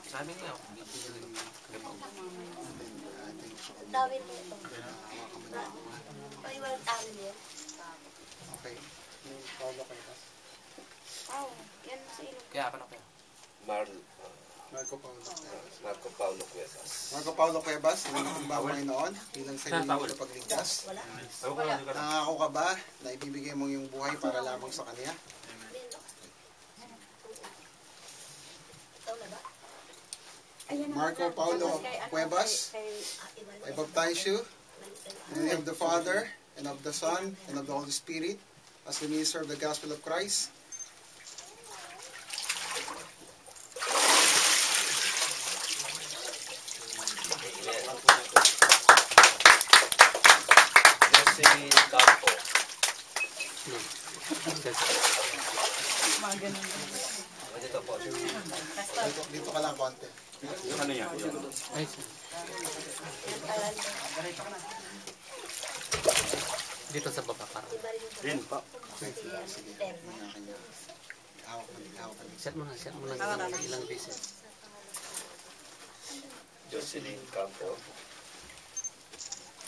Sabi niya, Dawin mo ito. Ay, walang tawin yan. Okay. Paulo Cuevas. Oh, yan sa ilong. kaya ako na kaya. Marco Paulo Cuevas. Marco Paulo Cuevas. Marco Paulo Cuevas, ang ba Panginoon bilang sa inyo ng pagligtas? Nangako ka ba na ibibigay mo yung buhay para lamang sa Kanya? Marco Paulo Cuevas, I baptize you in the name of the Father, and of the Son, and of the Holy Spirit, as the minister of the Gospel of Christ. Jocelyn Campo. Dito po. Dito ka lang konti. Ano yan? Ay, dito sa baba para. Rin po. Set mo na ilang beses. Jocelyn Campo.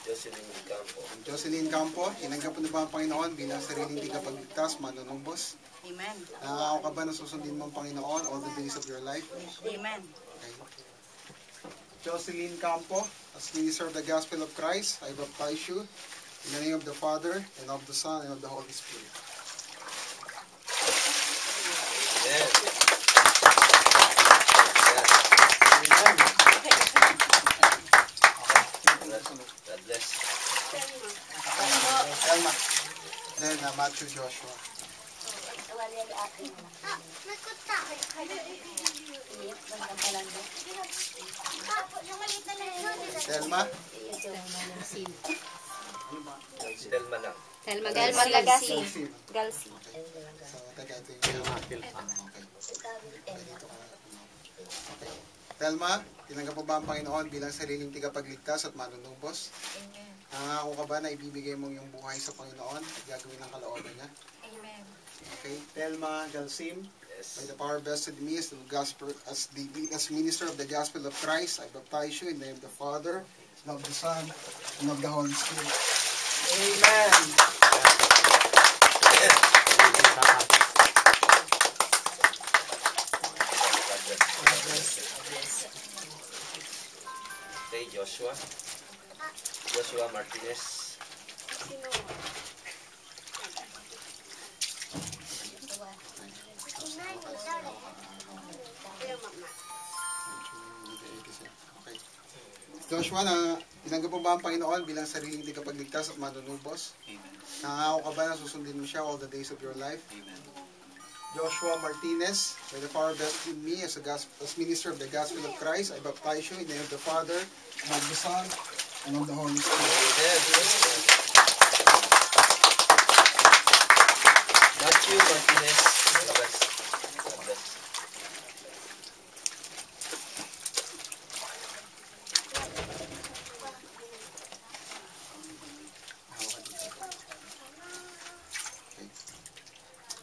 Jocelyn Campo. Jocelyn Campo, tinanggap mo na ba ang Panginoon bilang sariling tigapagligtas, manunumbos? Amen. Nangako ka ba na susundin mo ang Panginoon all the days of your life? Amen. Okay. Jocelyn Campo, as minister of the Gospel of Christ, I baptize you in the name of the Father, and of the Son, and of the Holy Spirit. Yes. God bless. Elma. Then, Matthew Joshua. Elma. Delma lang. Telma Galsi. Sim. Galsi. So, teka, ito yung Okay. Okay. Telma, tinanggap mo ba ang Panginoon bilang sariling tigapagligtas at manunumbos? Nangako ka ba na ibibigay mo yung buhay sa Panginoon at gagawin ang kalooban niya? Amen. Okay. Telma Galsim, Yes. by the power vested in me as minister of the Gospel of Christ, I baptize you in the name of the Father, and of the Son, and of the Holy Spirit. Amen. God bless. Okay, Joshua. Joshua Martinez. Okay. Joshua, na tinanggap mo ba ang Panginoon bilang sariling tigapagligtas at manunubos? Nangako ka ba na susundin mo siya all the days of your life? Joshua Martinez, by the power vested in me as minister of the Gospel of Christ, I baptize you in the name of the Father, and of the Son, and of the Holy Spirit. Yes. Matthew Martinez. God bless. God bless.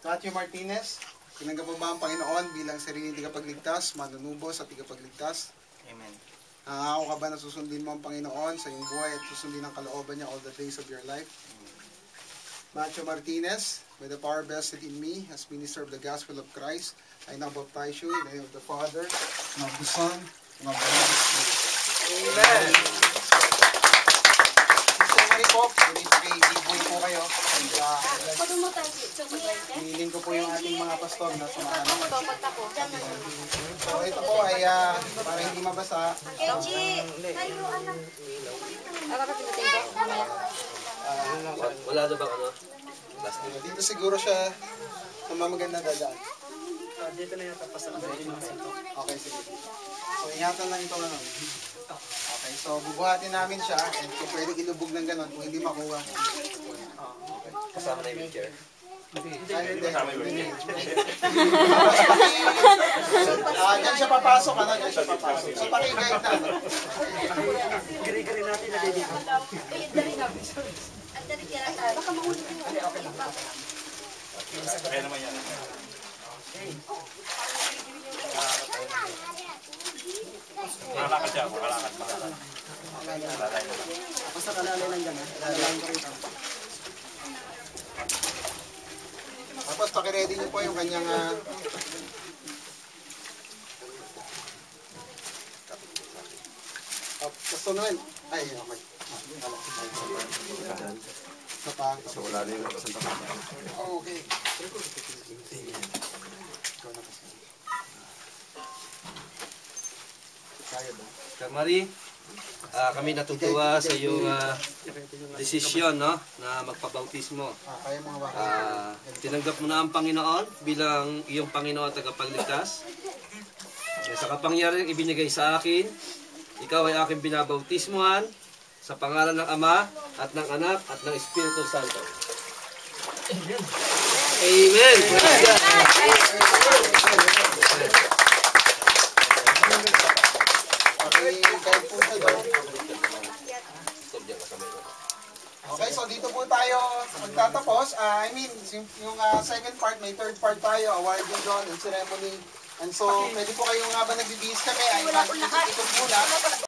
Matthew Martinez, tinanggap mo ba ang Panginoon bilang sariling tigapagligtas, manunubos at tigapagligtas? Amen. Nangako ka ba na susundin mo ang Panginoon sa iyong buhay at susundin ang kalooban niya all the days of your life? Matthew Martinez, by the power vested in me as minister of the Gospel of Christ, I now baptize you in the name of the Father, and of the Son, and of the Holy Spirit. Amen. Sorry po, i-giveaway po kayo. Pagod mo tayo. Hiniling ko po yung ating mga pastor na sumahan. Pagtapo. So ito po ay para hindi mabasa. Kenji! Tayo, anak. Nakakapinutin ko. Wala na bang ano? Last name. Dito siguro siya sa mga maganda dadaan. Dito na yata pasal. Okay, sige. So ingatan lang ito ano. Okay, so bubuhatin namin siya and kung pwede ilubog ng ganon kung hindi makuha. Kasama na yung wheelchair. Diyan siya papasok, ano? Diyan siya papasok. So pakiguide na. Gari-gari natin na dito. Baka mahuli ko. Kaya naman yan. Makalakad siya, makalakad. Basta kalalay lang dyan. Kalalay ko rito. Tapos pakiready niyo po yung kanyang kasunod. Ay, okay. Isa pa. So wala rin yung kasama. Okay. Kamari, kami natutuwa sa iyong desisyon, no, na magpabautismo. Kaya mga baka. Tinanggap mo na ang Panginoon bilang iyong Panginoon at tagapagligtas. Sa kapangyarihan ibinigay sa akin, ikaw ay aking binabautismuhan sa pangalan ng Ama at ng Anak at ng Espiritu Santo. Amen. Okay, so dito po tayo magtatapos. Yung second part, may third part tayo, awarding doon, and ceremony. And so, pwede po kayong habang nagbibihis kami, ay ikot muna.